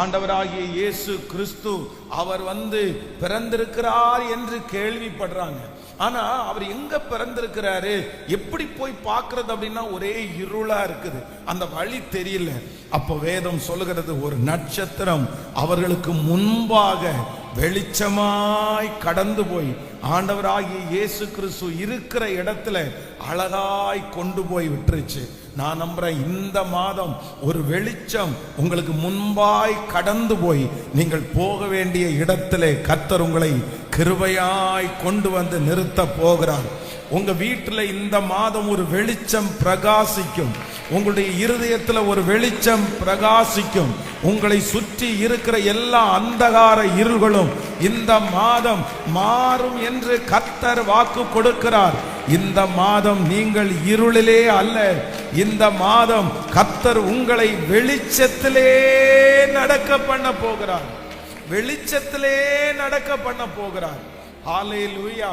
ஆண்டவராகிய இயேசு கிறிஸ்து அவர் பிறந்திருக்கிறார் என்று கேள்விப்படுறாங்க. ஆனா அவர் எங்க பிறந்திருக்கிறாரு, எப்படி போய் பார்க்கிறது அப்படின்னா ஒரே இருளா இருக்குது, அந்த வழி தெரியல. அப்போ வேதம் சொல்லுகிறது, ஒரு நட்சத்திரம் அவர்களுக்கு முன்பாக வெளிச்சமாய் கடந்து போய் ஆண்டவராகிய இயேசு கிறிஸ்து இருக்கிற இடத்துல அழகாய் கொண்டு போய் விட்டுருச்சு. நான் நம்புறேன், இந்த மாதம் ஒரு வெளிச்சம் உங்களுக்கு முன்பாய் கடந்து போய் நீங்கள் போக வேண்டிய இடத்திலே கர்த்தர் உங்களை கிருபையாய் கொண்டு வந்து நிறுத்த போகிறார். உங்க வீட்டுல இந்த மாதம் ஒரு வெளிச்சம் பிரகாசிக்கும், உங்களுடைய இருதயத்துல ஒரு வெளிச்சம் பிரகாசிக்கும். உங்களை சுற்றி இருக்கிற எல்லா அந்தகார இருள்களும் இந்த மாதம் மாறும் என்று கர்த்தர் வாக்கு கொடுக்கிறார். இந்த மாதம் நீங்கள் இருளிலே அல்ல, இந்த மாதம் கர்த்தர் உங்களை வெளிச்சத்திலே நடக்க பண்ண போகிறார், வெளிச்சத்திலே நடக்க பண்ண போகிறார். ஹல்லேலூயா.